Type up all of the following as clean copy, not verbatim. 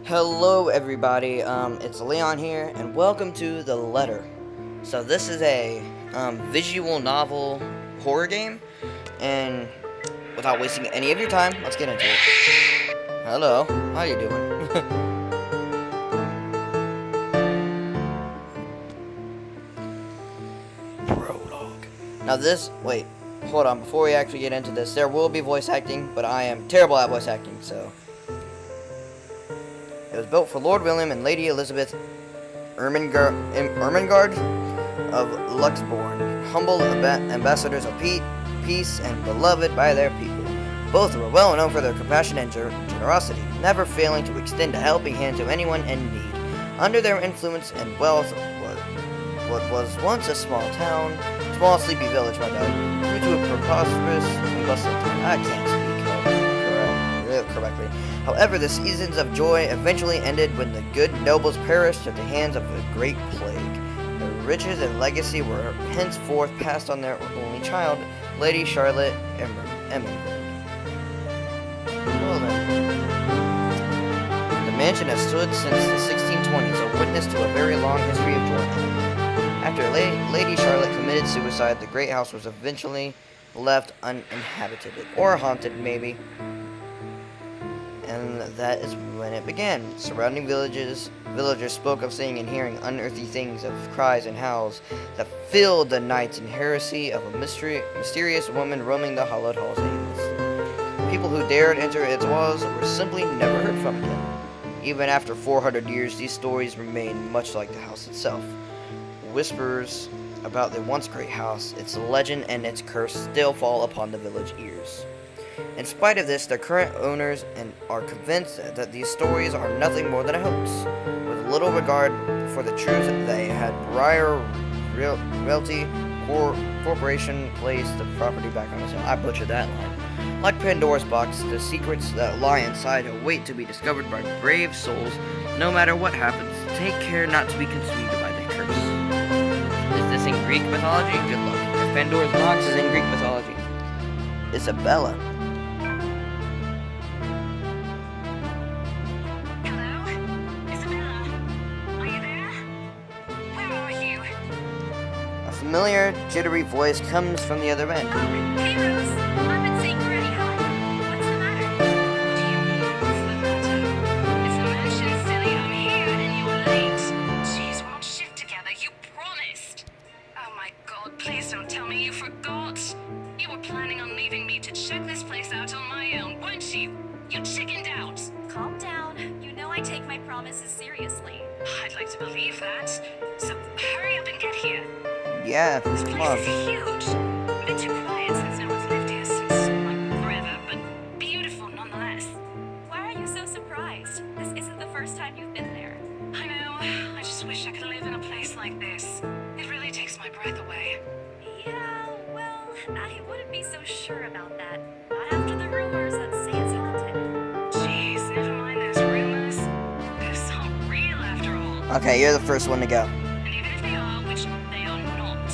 Hello, everybody. It's Leon here, and welcome to The Letter. So this is a visual novel horror game, and without wasting any of your time, let's get into it. Hello, how you doing? Prologue. Now wait, hold on. Before we actually get into this, there will be voice acting, but I am terrible at voice acting, so. It was built for Lord William and Lady Elizabeth Ermengarde of Luxbourne, humble ambassadors of peace and beloved by their people. Both were well known for their compassion and generosity, never failing to extend a helping hand to anyone in need. Under their influence and wealth, what was once a small sleepy village, grew to a prosperous and bustling town. I can't speak correctly. However, the seasons of joy eventually ended when the good nobles perished at the hands of the Great Plague. Their riches and legacy were henceforth passed on their only child, Lady Charlotte Ermengarde. Well then. The mansion has stood since the 1620s, a witness to a very long history of joy. After Lady Charlotte committed suicide, the great house was eventually left uninhabited, or haunted maybe. And that is when it began. Surrounding villagers spoke of seeing and hearing unearthly things, of cries and howls that filled the nights, and heresy of a mysterious woman roaming the hallowed halls aimlessly. People who dared enter its walls were simply never heard from again. Even after 400 years, these stories remain much like the house itself. Whispers about the once great house, its legend, and its curse still fall upon the village ears. In spite of this, their current owners are convinced that these stories are nothing more than a hoax. With little regard for the truth, they had Briar Realty Corporation place the property back on sale. I butchered that line. Like Pandora's box, the secrets that lie inside await to be discovered by brave souls. No matter what happens, take care not to be consumed by the curse. Is this in Greek mythology? Good luck. If Pandora's box is in Greek mythology. Isabella. A familiar, jittery voice comes from the other end. Oh, hey Rose. I've been seeing you already. Hi. What's the matter? What do you mean, what's the matter? It's the mansion, silly. I'm here and you were late. Jeez, we're on shift together. You promised. Oh my god, please don't tell me you forgot. You were planning on leaving me to check this place out on my own, weren't you? You chickened out. Calm down. You know I take my promises seriously. I'd like to believe that. So hurry up and get here. Yeah, This come place on. is huge. A bit too quiet since no one's lived here since, like, forever, but beautiful nonetheless. Why are you so surprised? This isn't the first time you've been there. I know, I just wish I could live in a place like this. It really takes my breath away. Yeah, well, I wouldn't be so sure about that. Not after the rumors that say it's haunted. Jeez, never mind those rumors. They're not real after all. Okay, you're the first one to go. And even if they are, which they are not,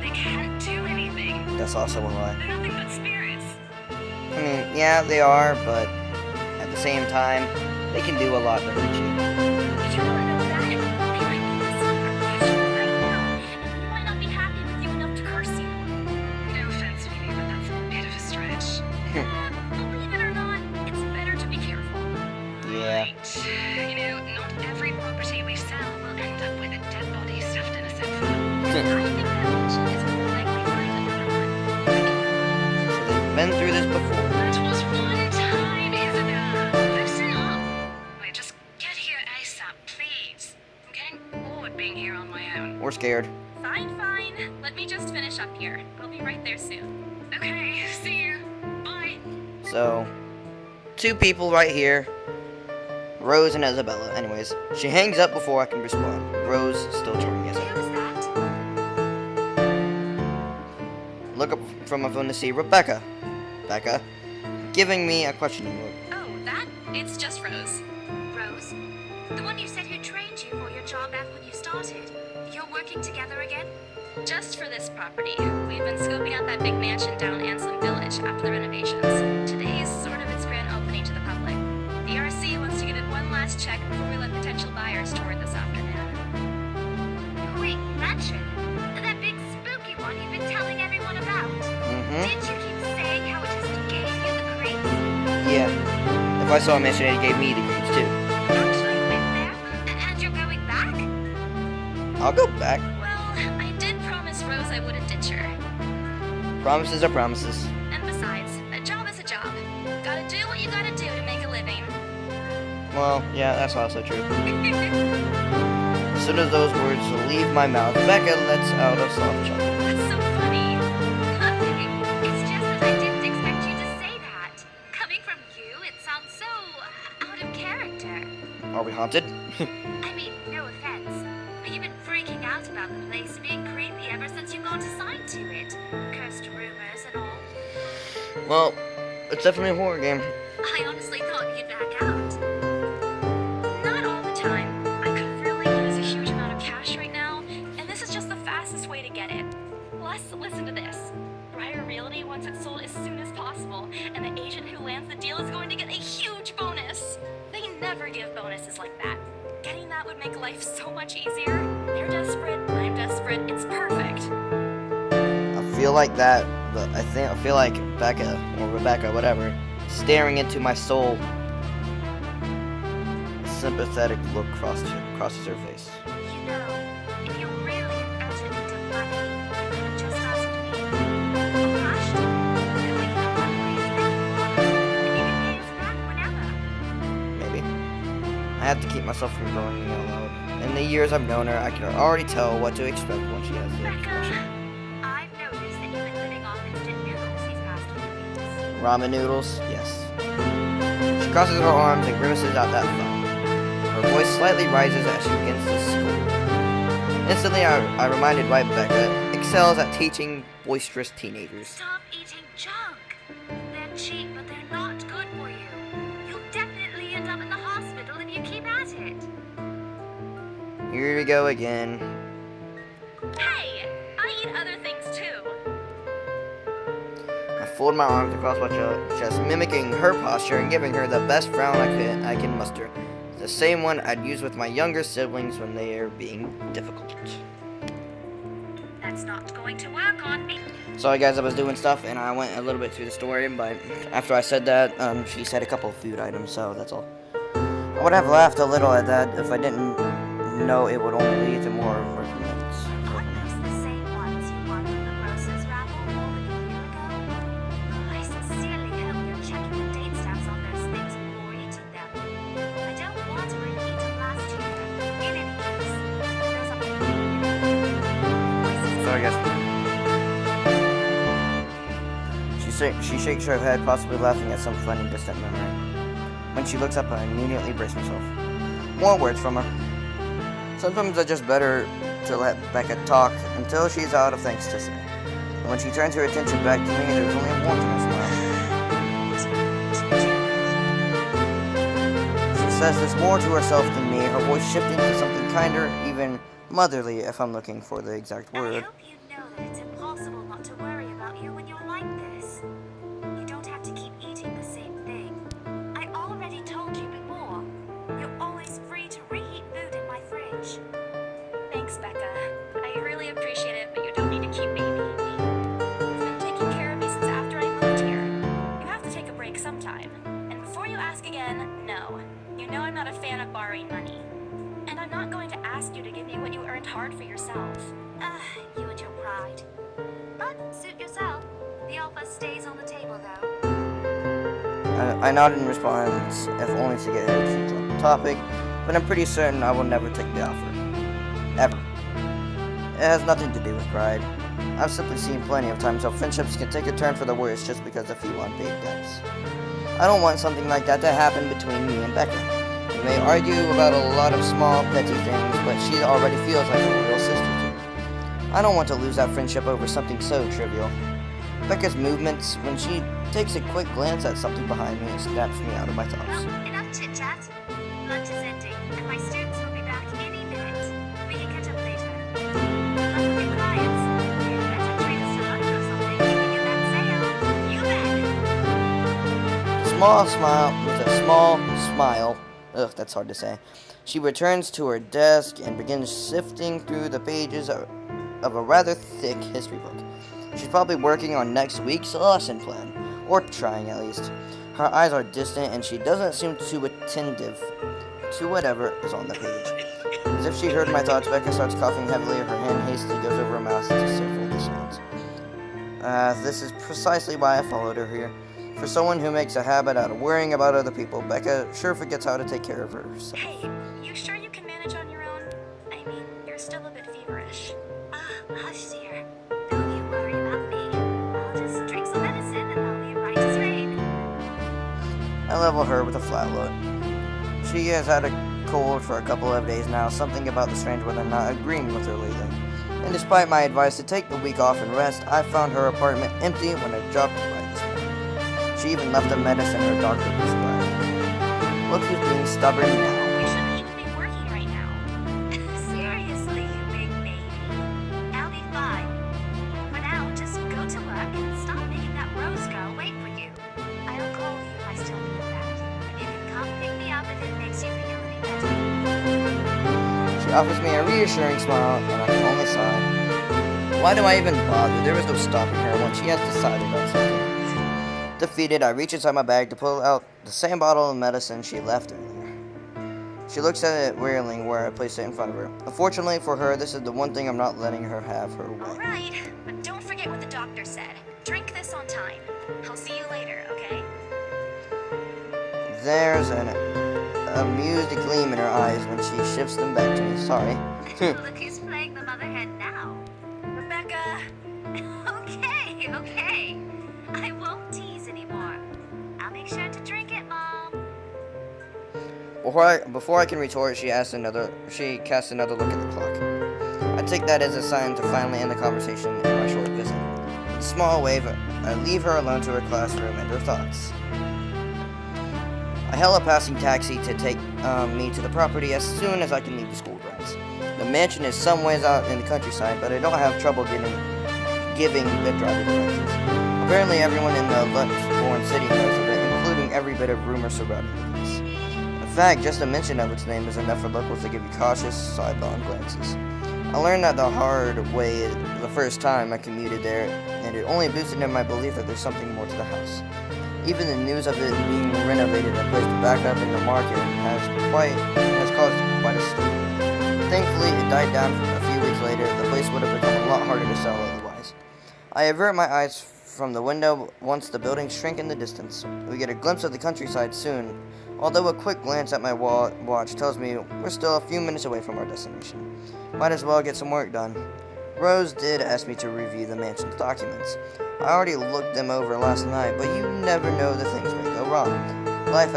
they can't do anything. That's also one lie. They're nothing but spirits. I mean, yeah, they are, but at the same time, they can do a lot to hurt you. Did you want to know that? They might be listening our question right now, and we might not be happy with you enough to curse you. No offense, Phoebe, but that's a bit of a stretch. Believe it or not, it's better to be careful. Yeah. Right. You know, not every property we sell will end up with a dead body stuffed in a sofa. I think that mansion is more likely to find another one. So they've been through this before. That was one time, Isabella. Listen up. Wait, just get here ASAP, please. I'm getting bored being here on my own. We're scared. Fine. Let me just finish up here. I'll be right there soon. Okay, see you. Bye. So, two people right here. Rose and Isabella. Anyways, she hangs up before I can respond. Rose still charming, yes. Who's that? Look up from my phone to see Rebecca. Becca, giving me a questioning look. Oh, that? It's just Rose. Rose, the one you said who trained you for your job back when you started. You're working together again? Just for this property. We've been scoping out that big mansion down Anselm Village after the renovations. Today is sort of its grand opening to the public. The RC wants to give it one last last check before we let potential buyers tour it this afternoon. Wait, Mansion? That big spooky one you've been telling everyone about? Mm-hmm. Didn't you keep saying how it just gave you the creeps? Yeah. If I saw a mansion, it gave me the creeps too. Actually went there? And you're going back? I'll go back. Well, I did promise Rose I wouldn't ditch her. Promises are promises. And besides, a job is a job. Gotta do what you gotta do to make a living. Well, yeah, that's also true. As soon as those words leave my mouth, Becca lets out a soft chuckle. That's so funny. Nothing. It's just that I didn't expect you to say that. Coming from you, it sounds so out of character. Are we haunted? I mean, no offense, but you've been freaking out about the place being creepy ever since you got assigned to it. Cursed rumors and all. Well, it's definitely a horror game. I honestly thought you'd back out. Not all the time. I could really use a huge amount of cash right now, and this is just the fastest way to get it. Plus, listen to this. Briar Realty wants it sold as soon as possible, and the agent who lands the deal is going to get a huge bonus. They never give bonuses like that. Getting that would make life so much easier. They're desperate, I'm desperate, it's perfect. I feel like that, but I feel like Becca, or Rebecca, whatever, staring into my soul. A sympathetic look crosses her face. You know, if you're really invested into money, you could have just asked me. Or crashed. And we can always make you want. And you can pay us back whenever. Maybe. I have to keep myself from growing out loud. In the years I've known her, I can already tell what to expect when she has the expression. I've noticed that you've been living off instant noodles these past few weeks. Ramen noodles? Yes. She crosses her arms and grimaces out that thumb. Her voice slightly rises as she begins to scold. Instantly, I reminded why Becca excels at teaching boisterous teenagers. Stop eating junk. They're cheap, but they're not good for you. You'll definitely end up in the hospital if you keep at it. Here we go again. Hey, I eat other things too. I fold my arms across my chest, mimicking her posture and giving her the best frown I can muster. The same one I'd use with my younger siblings when they are being difficult. That's not going to work on me. Sorry guys, I was doing stuff and I went a little bit through the story, but after I said that, she said a couple of food items, so that's all. I would have laughed a little at that if I didn't know it would only lead to more reprimands. Are those the same ones you won from the Grocer's raffle more than a year ago? I sincerely hope you're checking the date stamps on those things before eating them. I don't want to repeat of last year. In any case, there's a Sorry guys. She shakes her head, possibly laughing at some funny distant memory. When she looks up, I immediately brace myself. More words from her. Sometimes it's just better to let Becca talk until she's out of things to say. And when she turns her attention back to me, there's only a warmth in her smile. She says this more to herself than me, her voice shifting to something kinder, even motherly if I'm looking for the exact I word. hope you know that it's impossible not to worry about you when you're like this. You don't have to keep eating the same thing. I already told you before. You're always free to reheat food in my fridge. Thanks, Becca. I really appreciate it, but you don't need to keep babying me. You've been taking care of me since after I moved here. You have to take a break sometime. And before you ask again, no. You know I'm not a fan of borrowing money. And I'm not going to ask you to give me what you earned hard for yourself. You and your pride. But suit yourself. The offer stays on the table, though. I nodded in response, if only to get her to on the topic, but I'm pretty certain I will never take the offer. Ever. It has nothing to do with pride. I've simply seen plenty of times how friendships can take a turn for the worse just because of a few unpaid debts. I don't want something like that to happen between me and Becca. We may argue about a lot of small, petty things, but she already feels like a real sister to me. I don't want to lose that friendship over something so trivial. Becca's movements, when she takes a quick glance at something behind me, snaps me out of my thoughts. Well, enough chit-chat. Lunch is ending, and my students will be back any minute. We can catch up later. Good luck with your clients. You better treat us to lunch or something if we get that sale. You bet. With a small smile, Ugh, that's hard to say. She returns to her desk and begins sifting through the pages of a rather thick history book. She's probably working on next week's lesson plan, or trying at least. Her eyes are distant and she doesn't seem too attentive to whatever is on the page. As if she heard my thoughts, Becca starts coughing heavily. Her hand hastily goes over her mouth to stifle the sounds. This is precisely why I followed her here. For someone who makes a habit out of worrying about other people, Becca sure forgets how to take care of herself. Hey, you sure you can manage on your own? I mean, you're still a bit feverish. Hush, dear. Don't you worry about me. I'll just drink some medicine and I'll be right as rain. I level her with a flat look. She has had a cold for a couple of days now, something about the strange weather not agreeing with her lately. And despite my advice to take the week off and rest, I found her apartment empty when I dropped by this morning. She even left the medicine her doctor prescribed. Look who's being stubborn now. You shouldn't even be working right now. Seriously, you big baby. I'll be fine. For now, just go to work and stop making that Rose girl wait for you. I'll call you if I still need that. And you can come pick me up if it makes you feel any better. She offers me a reassuring smile, and I can only sigh. Why do I even bother? There was no stopping her once she had decided on something. Defeated, I reach inside my bag to pull out the same bottle of medicine she left earlier. She looks at it wearily where I placed it in front of her. Unfortunately for her, this is the one thing I'm not letting her have her way. Alright, but don't forget what the doctor said. Drink this on time. I'll see you later, okay? There's an amused gleam in her eyes when she shifts them back to me. Sorry. Look who's playing the motherhead now. Rebecca! Okay. I won't tease anymore. I'll make sure to drink it, Mom. Before I can retort, she casts another look at the clock. I take that as a sign to finally end the conversation in my short visit. With a small wave, I leave her alone to her classroom and her thoughts. I hail a passing taxi to take me to the property as soon as I can leave the school grounds. The mansion is some ways out in the countryside, but I don't have trouble giving the driver directions. Apparently everyone in the Lutborn city knows of it, including every bit of rumor surrounding the place. In fact, just a mention of its name is enough for locals to give you cautious, sidelong glances. I learned that the hard way the first time I commuted there, and it only boosted in my belief that there's something more to the house. Even the news of it being renovated and placed back up in the market has caused quite a stir. Thankfully, it died down a few weeks later. The place would have become a lot harder to sell otherwise. I avert my eyes from the window once the buildings shrink in the distance. We get a glimpse of the countryside soon, although a quick glance at my watch tells me we're still a few minutes away from our destination. Might as well get some work done. Rose did ask me to review the mansion's documents. I already looked them over last night, but you never know, the things may go wrong. Life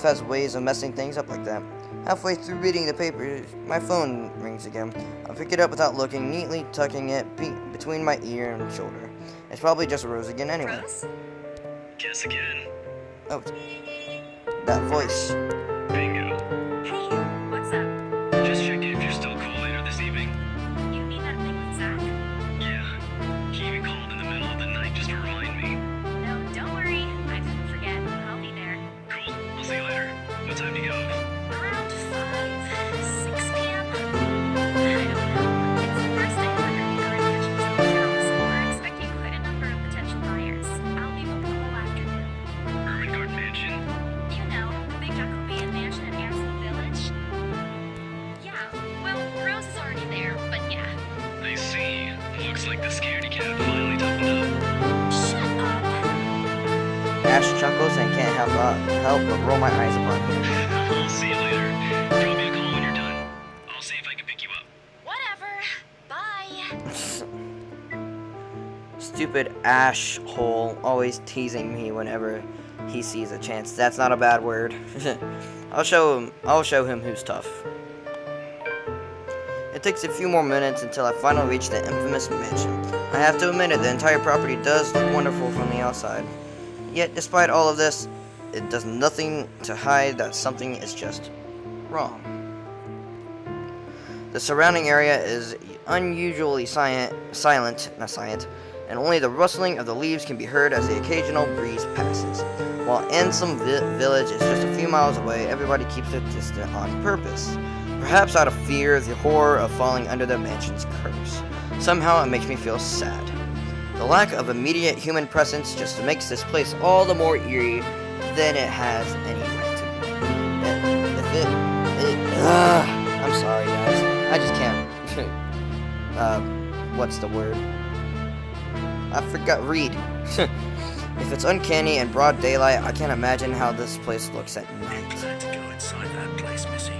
has ways of messing things up like that. Halfway through reading the papers, my phone rings again. I pick it up without looking, neatly tucking it between my ear and shoulder. It's probably just Rose again anyway. Rose? Guess again. Oh, that voice. Bingo. Hey, what's up? Just checking if you're still cool later this evening. You mean that thing with Zach? Yeah. He even called in the middle of the night just to remind me. No, don't worry. I didn't forget. I'll be there. Cool. I'll see you later. What time do you go? Around 6 p.m.? I don't know. It's the first day of our current mansion's open house, and we're expecting quite a number of potential buyers. I'll be booked the whole afternoon. Urban Garden Mansion. You know, the big Jacobean mansion at Anson Village? Yeah, well, Rose is already there, but yeah. I see. Looks like the scaredy cat finally toughened up. Shut up! Ash chuckles and can't help but roll my eyes upon him. I'll see you later. Drop me a call when you're done. I'll see if I can pick you up. Whatever. Bye. Stupid Ash hole, always teasing me whenever he sees a chance. That's not a bad word. I'll show him who's tough. It takes a few more minutes until I finally reach the infamous mansion. I have to admit it, the entire property does look wonderful from the outside. Yet, despite all of this, it does nothing to hide that something is just wrong. The surrounding area is unusually silent, and only the rustling of the leaves can be heard as the occasional breeze passes. While Ansem Village is just a few miles away, everybody keeps it distant on purpose. Perhaps out of fear of the horror of falling under the mansion's curse. Somehow it makes me feel sad. The lack of immediate human presence just makes this place all the more eerie than it has any right to be. I'm sorry, guys. I just can't. What's the word? I forgot. Read. If it's uncanny and broad daylight, I can't imagine how this place looks at night. Time to go inside that place, Missy.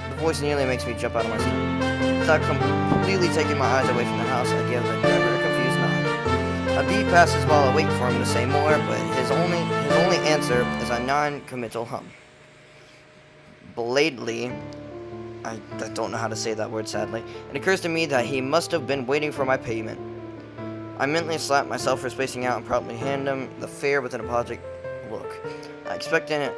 The voice nearly makes me jump out of my skin. Without completely taking my eyes away from the house, I give the driver a confused nod. A bee passes while I wait for him to say more, but his only answer is a non-committal hum. Belatedly, I don't know how to say that word, sadly, it occurs to me that he must have been waiting for my payment. I mentally slap myself for spacing out and promptly hand him the fare with an apologetic look. I expected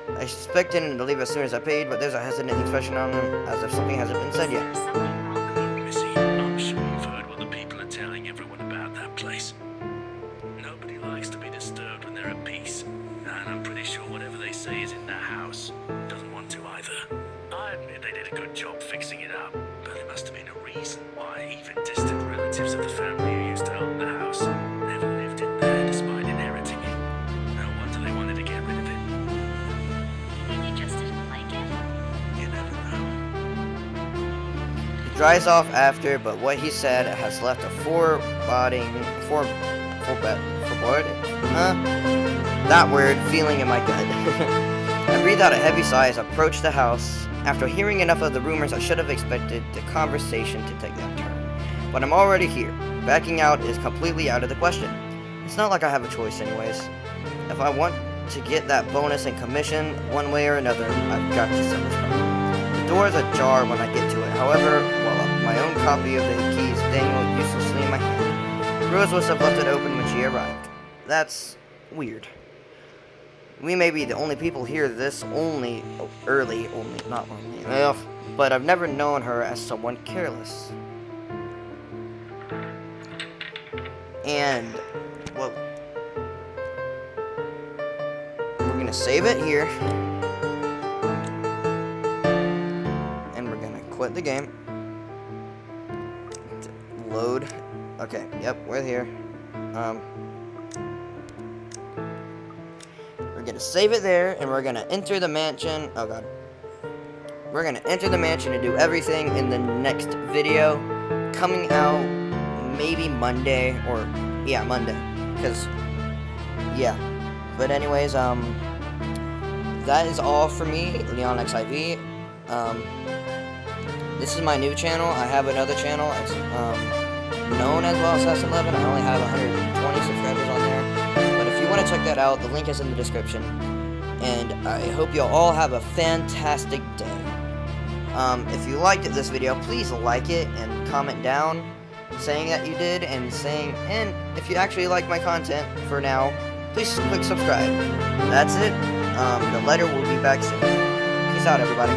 him to leave as soon as I paid, but there's a hesitant expression on him, as if something hasn't been said yet. There's something wrong. Missy, I'm sure you've heard what the people are telling everyone about that place. Nobody likes to be disturbed when they're at peace, and I'm pretty sure whatever they say is in that house doesn't want to either. I admit they did a good job fixing it up, but there must have been a reason why even distant relatives of the family who used to own the house never lived in there despite inheriting it. No wonder they wanted to get rid of it. You think you just didn't like it? You never know. He dries off after, but what he said has left a that word feeling in my gut. I breathe out a heavy sigh as I approach the house. After hearing enough of the rumors, I should have expected the conversation to take that turn. But I'm already here. Backing out is completely out of the question. It's not like I have a choice anyways. If I want to get that bonus and commission one way or another, I've got to sell this property. The door is ajar when I get to it. However, my own copy of the keys dangled uselessly in my hand. Rose must have left it open when she arrived. That's weird. We may be the only people here not only, but I've never known her as someone careless. And, well, we're gonna save it here. And we're gonna quit the game. Load. Okay, yep, we're here. We're gonna save it there, and we're gonna enter the mansion. Oh god. We're gonna enter the mansion and do everything in the next video. Coming out maybe Monday, or yeah, Monday. Because yeah. But anyways, that is all for me, Leon XIV. This is my new channel. I have another channel. It's known as Well Assassin 11. I only have 120 subscribers on there. But if you want to check that out, the link is in the description. And I hope you all have a fantastic day. If you liked this video, please like it and comment down saying that you did, and if you actually like my content for now, please click subscribe. That's it. The letter will be back soon. Peace out, everybody.